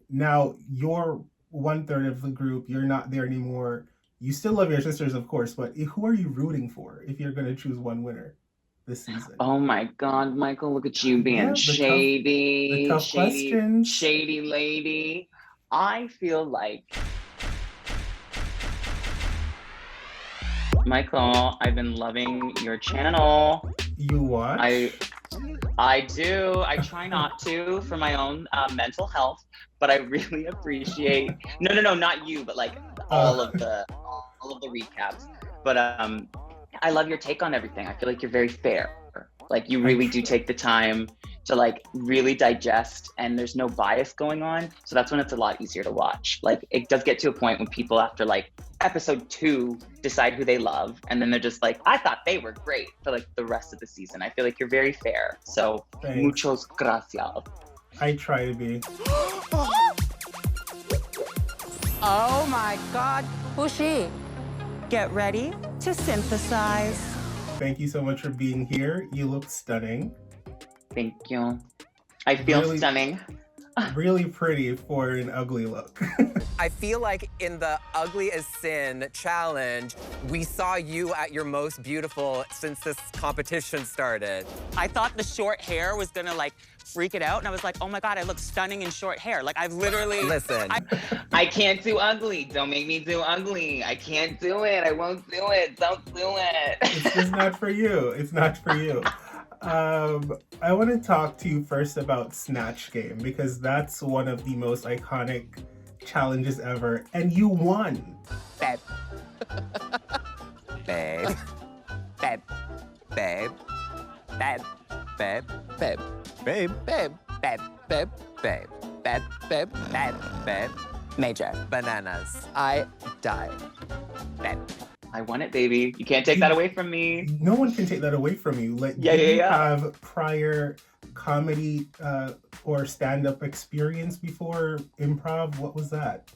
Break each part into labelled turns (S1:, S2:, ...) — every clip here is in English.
S1: Now you're one third of the group. You're not there anymore. You still love your sisters, of course, but who are you rooting for if you're going to choose one winner this season?
S2: Oh my God, Michael, look at you being
S1: Yeah, the
S2: shady,
S1: tough
S2: shady,
S1: questions.
S2: shady lady. I feel like, Michael, I've been loving your channel.
S1: You
S2: I
S1: watch?
S2: I do. I try not to for my own mental health, but I really appreciate. No, no, no, not you, but like
S1: uh,
S2: all of the recaps. But I love your take on everything. I feel like you're very fair. Like you
S1: I
S2: really do
S1: tr-
S2: take the time to like really digest, and there's no bias going on. So that's when it's a lot easier to watch. Like it does get to a point when people after like episode 2 decide who they love, and then they're just like, I thought they were great for like the rest of the season. I feel like you're very fair. So
S1: Thanks.
S2: muchos gracias.
S1: I try to be.
S3: Oh my God. Who's she? Get ready to synthesize.
S1: Thank you so much for being here. You look stunning.
S2: Thank you. I feel
S1: Really,
S2: stunning.
S1: really pretty for an ugly look.
S4: I feel like in the Ugly as Sin challenge, we saw you at your most beautiful since this competition started.
S3: I thought the short hair was gonna like freak it out, and I was like, oh my God, I look stunning in short hair. Like I've literally.
S4: Listen,
S2: I can't do ugly. Don't make me do ugly. I can't do it. I won't do it. Don't do
S1: It's
S2: it.
S1: just not for you. It's not for you. I want to talk to you first about Snatch Game because that's one of the most iconic challenges ever, and you won.
S4: babe. Babe. Babe. Babe. Babe. Babe. Babe. Babe. Babe. Babe. Babe. Babe. Babe. Babe. Babe. Babe. Major. Bananas. I died. Babe.
S2: I want it, baby. You can't take that away from me.
S1: No one can take that away from you. Like,
S2: Yeah,
S1: did
S2: yeah,
S1: you
S2: yeah.
S1: have prior comedy or stand-up experience before improv? What was that?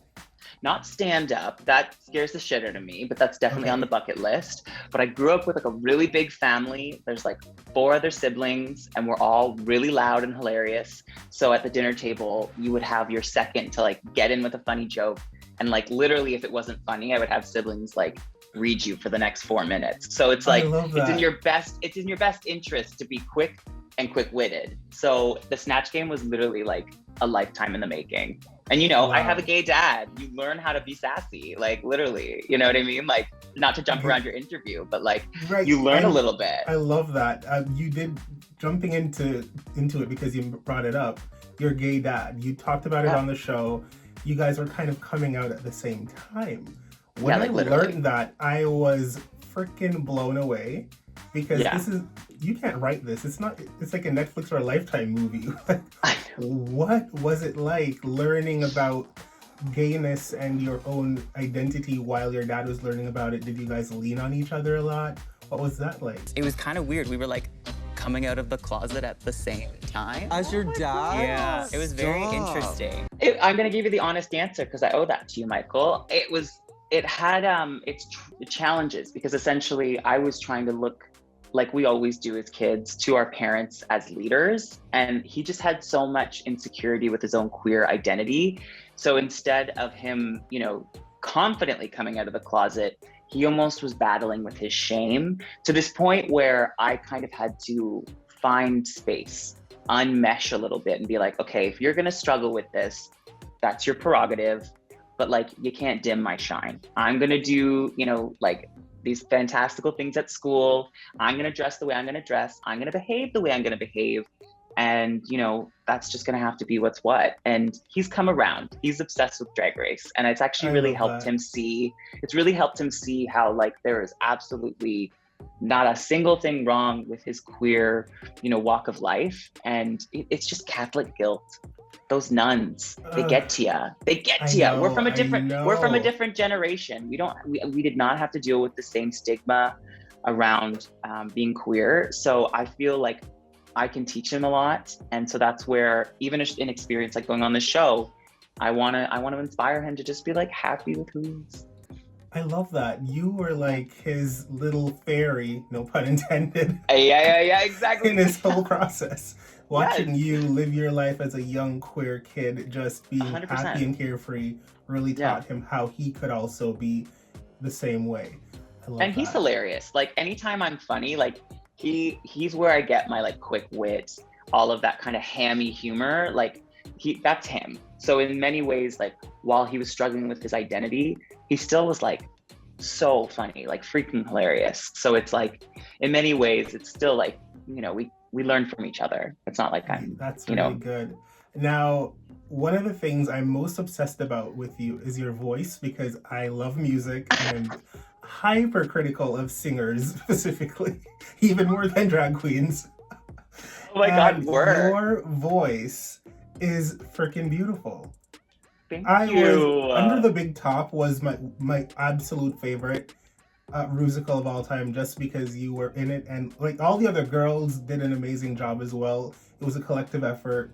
S2: Not stand up. That scares the shit out of me, but that's definitely on the
S1: Okay.
S2: bucket list. But I grew up with like a really big family. There's like 4 other siblings, and we're all really loud and hilarious. So at the dinner table, you would have your second to like get in with a funny joke. And like literally, if it wasn't funny, I would have siblings like read you for the next 4 minutes. So it's
S1: I
S2: like
S1: love
S2: it's in
S1: that.
S2: your best interest to be quick and quick-witted. So the Snatch Game was literally like a lifetime in the making. And you know, I have a
S1: Wow.
S2: gay dad. You learn how to be sassy, like literally. You know what I mean? Like not to jump
S1: You-
S2: around your interview, but like
S1: Right.
S2: you learn a little bit.
S1: I love that. You did jumping into it because you brought it up. Your gay dad. You talked about it
S2: Yeah.
S1: on the show. You guys were kind of coming out at the same time. When
S2: Yeah, like
S1: I
S2: literally.
S1: learned that, I was freaking blown away because
S2: Yeah.
S1: this is you can't write this. It's not. It's like a Netflix or a Lifetime movie. Like,
S2: I know.
S1: what was it like learning about gayness and your own identity while your dad was learning about it? Did you guys lean on each other a lot? What was that like?
S3: It was kind of weird. We were like coming out of the closet at the same time.
S4: As your dad?
S3: Yeah, it was very
S4: Stop.
S3: interesting.
S2: I'm gonna give you the honest answer because I owe that to you, Michael. It had its challenges because essentially I was trying to look like we always do as kids to our parents as leaders, and he just had so much insecurity with his own queer identity. So instead of him, you know, confidently coming out of the closet, he almost was battling with his shame to this point where I kind of had to find space, unmesh a little bit, and be like, okay, if you're gonna struggle with this, that's your prerogative, but like you can't dim my shine. I'm gonna do, you know, like these fantastical things at school. I'm gonna dress the way I'm gonna dress. I'm gonna behave the way I'm gonna behave. And, you know, that's just gonna have to be what's what. And he's come around. He's obsessed with Drag Race. And it's actually
S1: I
S2: really
S1: love
S2: helped
S1: that.
S2: him see, it's really helped him see how like there is absolutely not a single thing wrong with his queer, you know, walk of life. And it's just Catholic guilt. Those nuns, they get to you. They get
S1: I
S2: to you. We're
S1: know,
S2: from a
S1: I
S2: different
S1: know.
S2: generation. We did not have to deal with the same stigma around being queer. So I feel like I can teach him a lot, and so that's where even in experience like going on the show, I wanna inspire him to just be like happy with who he is.
S1: I love that. You were like his little fairy, no pun intended,
S2: Yeah,
S1: in
S2: exactly.
S1: his whole process. watching you live your life as a young queer kid, just being
S2: 100%.
S1: happy and carefree, really taught him how he could also be the same way. I love
S2: And he's
S1: that.
S2: hilarious. Like anytime I'm funny, like he's where I get my like quick wit, all of that kind of hammy humor. Like that's him. So in many ways, like while he was struggling with his identity, he still was like so funny, like freaking hilarious. So it's like in many ways, it's still like, you know, we learn from each other. It's not like I'm,
S1: That's
S2: you
S1: really
S2: know.
S1: good. Now, one of the things I'm most obsessed about with you is your voice, because I love music and hypercritical of singers specifically, even more than drag queens.
S2: Oh my God,
S1: And
S2: word.
S1: your voice is freaking beautiful.
S2: Thank
S1: I
S2: you.
S1: was Under the Big Top was my absolute favorite Rusical of all time, just because you were in it, and like all the other girls did an amazing job as well. It was a collective effort.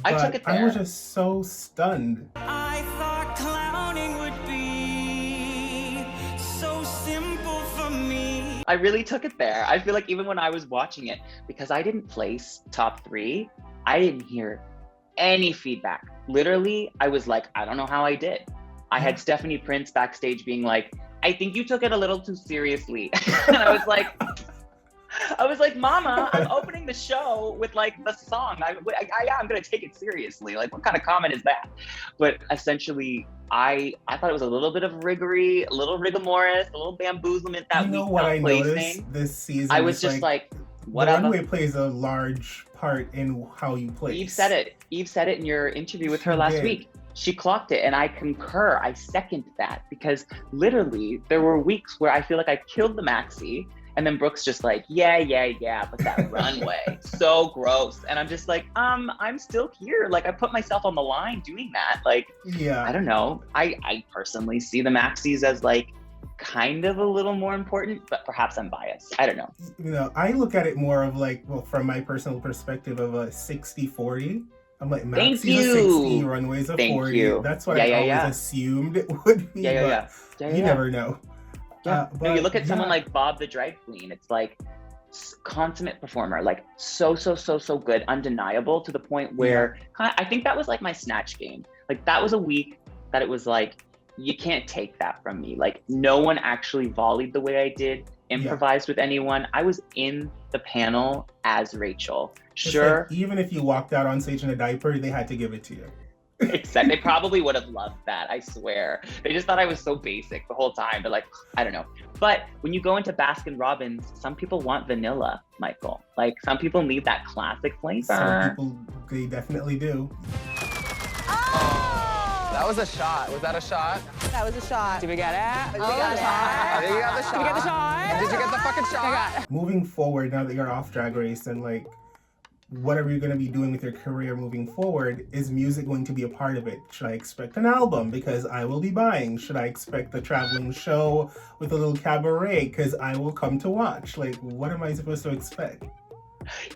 S2: I
S1: But
S2: took it
S1: I was
S2: there.
S1: just so stunned.
S3: I thought clowning would be so simple for me.
S2: I really took it there. I feel like even when I was watching it, because I didn't place top 3, I didn't hear any feedback. Literally, I was like, I don't know how I did. I had Stephanie Prince backstage being like, I think you took it a little too seriously. And I was like, Mama, I'm opening the show with like the song. I'm gonna take it seriously. Like, what kind of comment is that? But essentially, I thought it was a little bit of riggery, a little rigamorous, a little bamboozlement that
S1: You know
S2: week
S1: what
S2: not
S1: I
S2: placing.
S1: noticed this season?
S2: I was
S1: is,
S2: just like,
S1: the
S2: whatever.
S1: runway plays a large part in how you place.
S2: Eve said it. Eve said it in your interview with her
S1: She
S2: last
S1: did.
S2: week. She clocked it, and I concur. I second that, because literally there were weeks where I feel like I killed the maxi, and then Brooke's just like, yeah, but that runway, so gross. And I'm just like, I'm still here. Like, I put myself on the line doing that. Like,
S1: Yeah.
S2: I don't know. I personally see the maxis as like kind of a little more important, but perhaps I'm biased. I don't know.
S1: You know, I look at it more of like, well, from my personal perspective of a 60-40. I'm like,
S2: Thank
S1: Maxi's a
S2: you.
S1: 60, Runway's a
S2: Thank
S1: 40.
S2: you.
S1: That's what
S2: Yeah,
S1: I
S2: yeah,
S1: always
S2: yeah.
S1: assumed it would be.
S2: Yeah.
S1: You never know.
S2: Yeah. No, you
S1: but
S2: look at someone
S1: yeah.
S2: like Bob the drag queen, it's like consummate performer, like so good, undeniable, to the point where I think that was like my Snatch game. Like that was a week that it was like, you can't take that from me. Like no one actually volleyed the way I did, improvised with anyone. I was in the panel as Rachel.
S1: It's
S2: Sure.
S1: like, even if you walked out on stage in a diaper, they had to give it to you.
S2: Except they probably would have loved that, I swear. They just thought I was so basic the whole time. They're like, I don't know. But when you go into Baskin Robbins, some people want vanilla, Michael. Like some people need that classic flavor.
S1: Some people, they definitely do.
S4: That was a shot. Was that a shot?
S5: That was a shot.
S3: Did we get it?
S4: I think you got the shot.
S3: Did we get the shot?
S4: Did you get the fucking shot?
S1: Moving forward, now that you're off Drag Race, and like, whatever you're going to be doing with your career moving forward, is music going to be a part of it? Should I expect an album? Because I will be buying. Should I expect a traveling show with a little cabaret? Because I will come to watch. Like, what am I supposed to expect?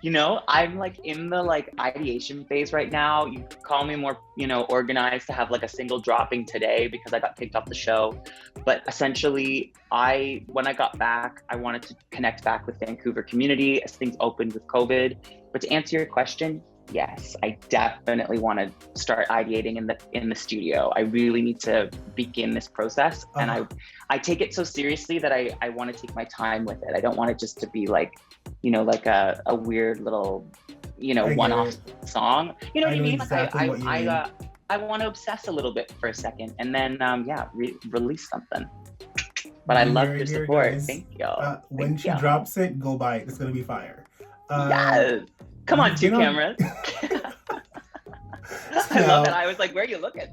S2: You know, I'm like in the like ideation phase right now. You could call me more, you know, organized to have like a single dropping today because I got kicked off the show. But essentially, when I got back, I wanted to connect back with Vancouver community as things opened with COVID. But to answer your question, yes, I definitely want to start ideating in the studio. I really need to begin this process, and I take it so seriously that I want to take my time with it. I don't want it just to be like, you know, like a weird little, you know, one-off song. You know what I mean?
S1: Exactly what you mean.
S2: I want to obsess a little bit for a second, and then release something. But I love your support.
S1: Guys.
S2: Thank you.
S1: When she drops it, go buy it. It's gonna be fire.
S2: Yes. Come on, two cameras. I love that. I was like, where are you looking?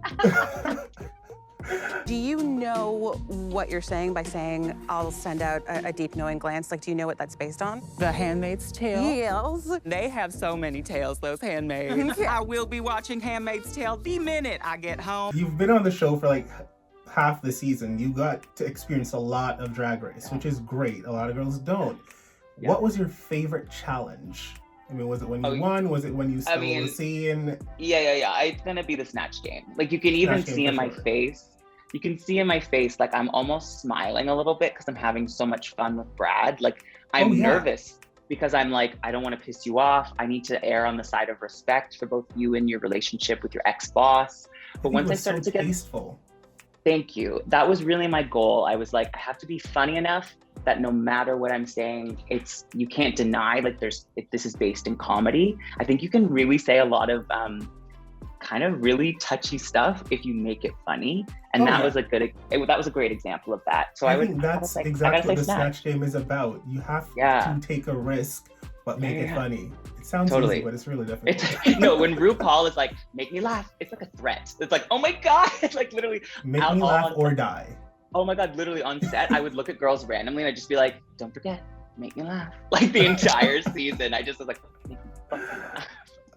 S5: Do you know what you're saying by saying, I'll send out a deep knowing glance? Like, do you know what that's based on?
S3: The Handmaid's Tale.
S5: Yes.
S3: They have so many tales, those handmaids. I will be watching Handmaid's Tale the minute I get home.
S1: You've been on the show for like half the season. You got to experience a lot of Drag Race, which is great. A lot of girls don't.
S2: Yeah.
S1: What was your favorite challenge? I mean, was it when you won? Was it when you still were seeing?
S2: Yeah. It's gonna be the Snatch game. Like you can even see in my face. You can see in my face, like I'm almost smiling a little bit because I'm having so much fun with Brad. Like I'm nervous. because I'm like, I don't want to piss you off. I need to err on the side of respect for both you and your relationship with your ex-boss. But once I started to get
S1: tasteful.
S2: Thank you. That was really my goal. I was like, I have to be funny enough that no matter what I'm saying, you can't deny like this is based in comedy. I think you can really say a lot of kind of really touchy stuff if you make it funny, and that was a great example of that. So
S1: I think that's exactly what the Snatch game is about. You have to take a risk, but make it funny. It sounds easy, but it's really difficult.
S2: No, when RuPaul is like, make me laugh, it's like a threat. It's like, oh my God, like literally.
S1: Make me laugh or die.
S2: Oh my God, literally on set, I would look at girls randomly and I'd just be like, don't forget, make me laugh. Like the entire season, I just was like, make me fucking laugh.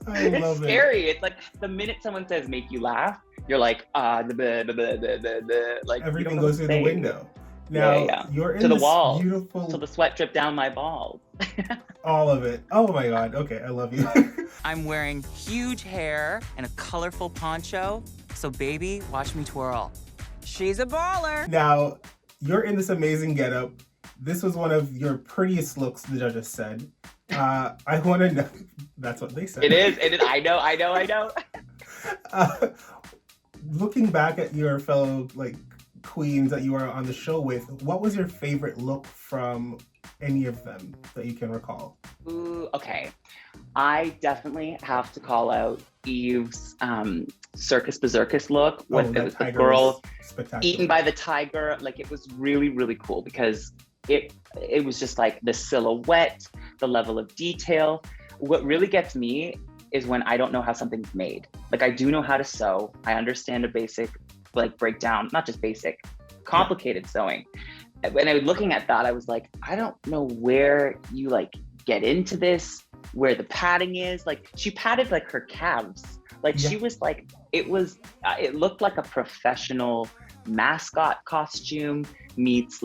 S2: It's scary. It's like the minute someone says make you laugh, you're like, like
S1: everything goes through the window. Now you're in
S2: to the
S1: this
S2: wall,
S1: beautiful.
S2: So the sweat dripped down my balls.
S1: All of it. Oh my God. Okay, I love you.
S3: I'm wearing huge hair and a colorful poncho, so baby, watch me twirl. She's a baller.
S1: Now, you're in this amazing getup. This was one of your prettiest looks, the judges said. I want to know. That's what they said.
S2: It is. I know.
S1: Looking back at your fellow queens that you were on the show with, what was your favorite look from any of them that you can recall?
S2: Ooh, okay. I definitely have to call out Eve's Circus Berserkus look with the girl eaten by the tiger. Like, it was really, really cool because it was just like the silhouette, the level of detail. What really gets me is when I don't know how something's made. Like, I do know how to sew. I understand a basic breakdown, not just basic, complicated sewing. When I was looking at that, I was like, I don't know where you get into this, where the padding is. Like, she padded her calves. She was it looked like a professional mascot costume meets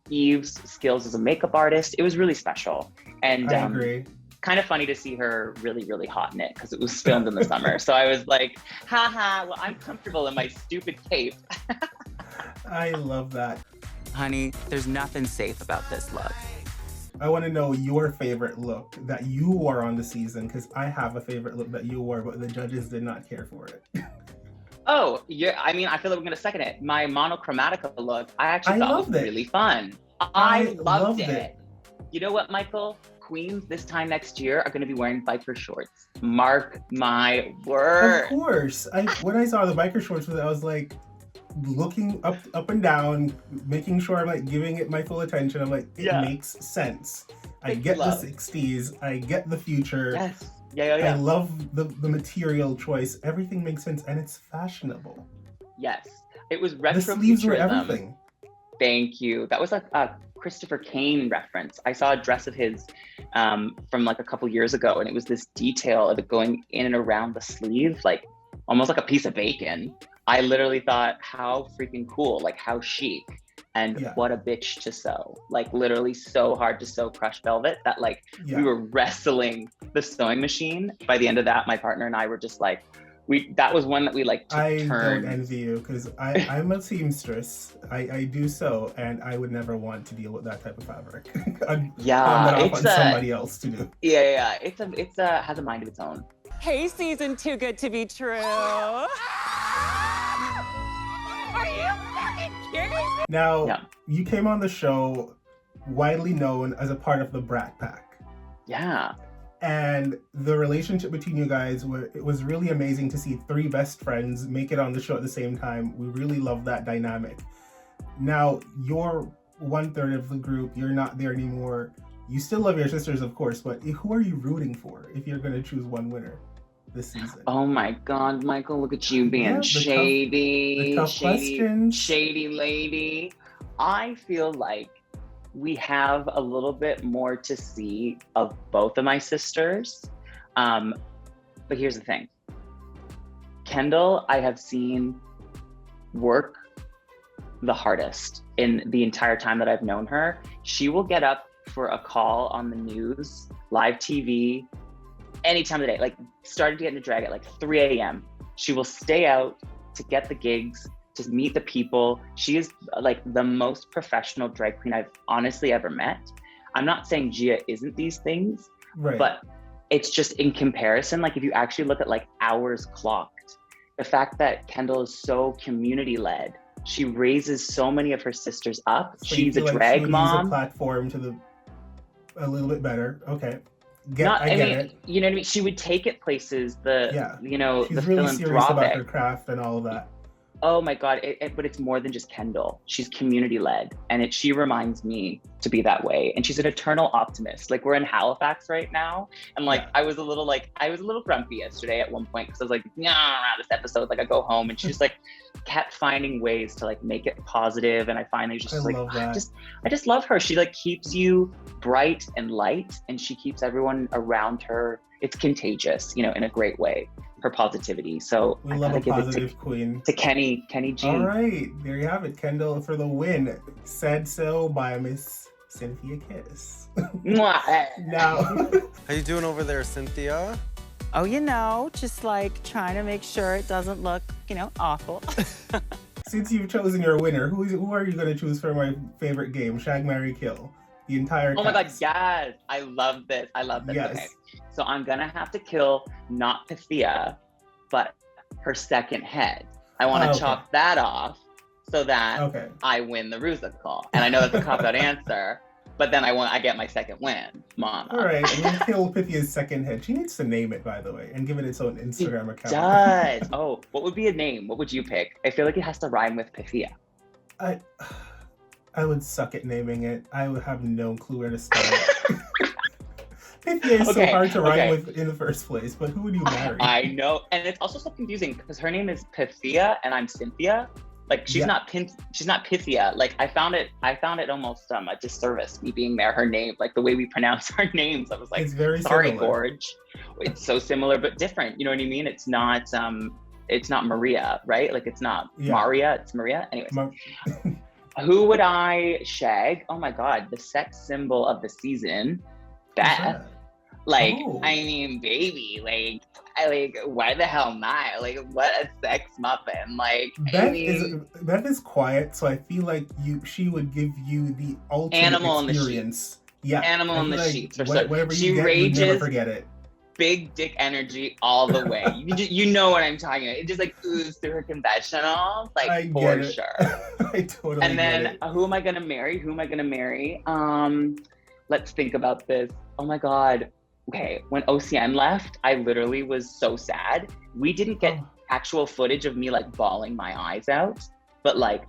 S2: Eve's skills as a makeup artist. It was really special. And
S1: I agree.
S2: Kind of funny to see her really, really hot in it because it was filmed in the summer. So I was like, haha, well, I'm comfortable in my stupid cape.
S1: I love that.
S3: Honey, there's nothing safe about this look.
S1: I want to know your favorite look that you wore on the season, because I have a favorite look that you wore, but the judges did not care for it.
S2: Oh, yeah. I mean, I feel like we're going to second it. My monochromatic look, I actually thought was really fun. I loved it. You know what, Michael? Queens this time next year are going to be wearing biker shorts. Mark my word.
S1: Of course. When I saw the biker shorts, I was like, looking up and down, making sure I'm giving it my full attention. I'm like, it makes sense. I get the 60s. I get the future.
S2: Yes. Yeah.
S1: I love the material choice. Everything makes sense, and it's fashionable.
S2: Yes. It was retro.
S1: The sleeves were everything.
S2: Thank you. That was a Christopher Kane reference. I saw a dress of his from a couple years ago, and it was this detail of it going in and around the sleeve, almost like a piece of bacon. I literally thought, how freaking cool, how chic, and what a bitch to sew. Literally so hard to sew crushed velvet that we were wrestling the sewing machine. By the end of that, my partner and I were just that was one that we took turns.
S1: Don't envy you, because I'm a seamstress. I do sew, and I would never want to deal with that type of fabric. It's somebody else to do.
S2: Yeah. It's has a mind of its own.
S3: Hey, season too good to be true. Are you fucking kidding me?
S1: Now, you came on the show widely known as a part of the Brat Pack.
S2: Yeah.
S1: And the relationship between you guys, it was really amazing to see three best friends make it on the show at the same time. We really love that dynamic. Now, you're 1/3 of the group. You're not there anymore. You still love your sisters, of course, but who are you rooting for if you're going to choose one winner this season?
S2: Oh my God, Michael, look at you being shady.
S1: The tough questions.
S2: Shady lady. I feel like we have a little bit more to see of both of my sisters. But here's the thing. Kendall, I have seen work the hardest in the entire time that I've known her. She will get up for a call on the news, live TV, any time of the day, started to get into drag at 3 a.m. She will stay out to get the gigs, to meet the people. She is the most professional drag queen I've honestly ever met. I'm not saying Gia isn't these things,
S1: Right.
S2: but it's just in comparison, like if you actually look at like hours clocked, the fact that Kendall is so community led, she raises so many of her sisters up.
S1: So
S2: She's a
S1: you feel like
S2: drag
S1: she would
S2: mom.
S1: use a platform to a little bit better. Okay.
S2: I
S1: get
S2: mean,
S1: it.
S2: you know what I mean? She would take it places, you know,
S1: She's
S2: the
S1: really serious about
S2: philanthropic.
S1: her craft and all of that.
S2: Oh my God, but it's more than just Kendall. She's community led, and she reminds me to be that way. And she's an eternal optimist. Like, we're in Halifax right now, and like I was a little grumpy yesterday at one point because I was like, nah, this episode, like I go home, and she just like kept finding ways to like make it positive, and I finally just
S1: I
S2: like
S1: love that.
S2: I just love her. She like keeps you bright and light, and she keeps everyone around her. It's contagious, you know, in a great way. Her positivity. So
S1: We
S2: I
S1: love
S2: gotta
S1: a
S2: give it
S1: positive queen.
S2: to Kenny G.
S1: All right, there you have it. Kendall for the win. Said so by Miss Synthia Kiss.
S2: Mwah.
S1: Now,
S4: How you doing over there, Cynthia?
S3: Oh, you know, just like trying to make sure it doesn't look, you know, awful.
S1: since you've chosen your winner, who are you going to choose for my favorite game, Shag, Marry, Kill? The entire
S2: Oh my God,
S1: cast.
S2: yes. I love this. I love this.
S1: Yes.
S2: Okay. So I'm gonna have to kill not Pythia, but her second head. I want to
S1: Okay.
S2: chop that off so that
S1: Okay.
S2: I win the Rusical. And I know that's a cop-out answer, but then I get my second win, Mama.
S1: All right, I'm going to kill Pythia's second head. She needs to name it, by the way, and give it its own Instagram account.
S2: Does. Oh, what would be a name? What would you pick? I feel like it has to rhyme with Pythia.
S1: I would suck at naming it. I would have no clue where to start. Pythia is so
S2: Okay,
S1: hard to rhyme
S2: okay.
S1: with in the first place, but who would you marry?
S2: I know, and it's also so confusing because her name is Pythia and I'm Synthia. Like she's
S1: Yeah.
S2: not Pythia. Like I found it almost a disservice me being there. Her name, like the way we pronounce our names, I was like,
S1: It's very
S2: sorry,
S1: similar.
S2: Gorge. It's so similar but different. You know what I mean? It's not Maria, right? Like it's not
S1: Yeah.
S2: Maria. It's Maria. Anyways,
S1: Ma-
S2: who would I shag? Oh my God, the sex symbol of the season, Beth. Like,
S1: Oh.
S2: I mean, baby, like, why the hell not? Like, what a sex muffin. Like,
S1: Beth is quiet, so I feel like she would give you the ultimate
S2: Animal in the
S1: experience. Yeah,
S2: Animal
S1: I
S2: in
S1: feel
S2: the
S1: like
S2: sheets. Or
S1: whatever
S2: she
S1: you get, you never
S2: rages,
S1: forget it.
S2: big dick energy all the way. You know what I'm talking about. It just like oozes through her confessionals, like
S1: I
S2: for
S1: get it.
S2: sure.
S1: I totally
S2: And
S1: get
S2: then
S1: it.
S2: who am I gonna marry? Let's think about this. Oh my God. Okay, when OCN left, I literally was so sad. We didn't get
S1: Oh.
S2: actual footage of me like bawling my eyes out, but like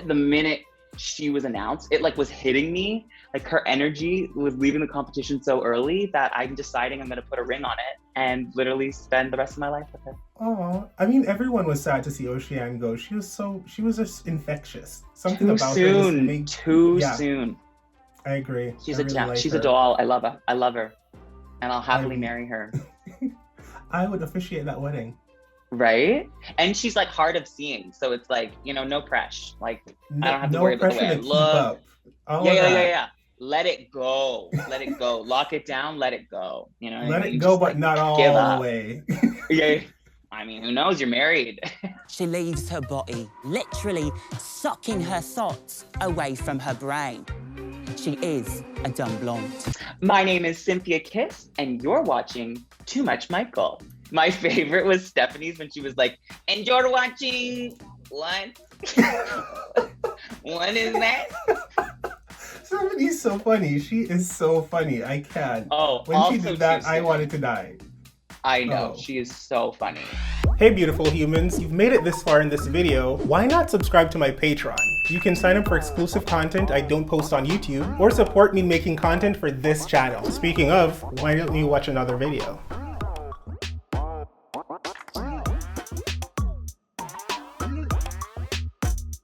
S2: the minute she was announced, it like was hitting me. Like her energy was leaving the competition so early that I'm deciding I'm gonna put a ring on it and literally spend the rest of my life with her.
S1: Oh, I mean, everyone was sad to see Oceane go. She was just infectious. Something
S2: Too
S1: about her just
S2: soon.
S1: made.
S2: Too
S1: Yeah.
S2: soon.
S1: I agree.
S2: She's
S1: I
S2: a
S1: really
S2: gem.
S1: like
S2: She's
S1: her.
S2: a doll. I love her. I love her, and I'll happily
S1: I-
S2: marry her.
S1: I would officiate that wedding.
S2: Right? And she's like hard of seeing, so it's like, you know, no pressure. Like I don't have to worry about the way I
S1: to keep
S2: look.
S1: up. All
S2: Yeah,
S1: of
S2: yeah,
S1: that.
S2: yeah. Let it go. Let it go. Lock it down. Let it go. You know what I
S1: Let
S2: mean?
S1: it go,
S2: Just,
S1: but
S2: like,
S1: not all
S2: give
S1: the
S2: up.
S1: way.
S2: Yeah. I mean, who knows? You're married.
S3: She leaves her body, literally sucking her thoughts away from her brain. She is a dumb blonde.
S2: My name is Synthia Kiss, and you're watching Too Much Michael. My favorite was Stephanie's when she was like, and you're watching what? What is that?
S1: Somebody's so funny. She is so funny. I can't.
S2: Oh,
S1: When she
S2: also
S1: did that,
S2: too
S1: I
S2: soon.
S1: wanted to die.
S2: I know,
S1: Oh.
S2: she is so funny.
S1: Hey beautiful humans, you've made it this far in this video. Why not subscribe to my Patreon? You can sign up for exclusive content I don't post on YouTube, or support me making content for this channel. Speaking of, why don't you watch another video?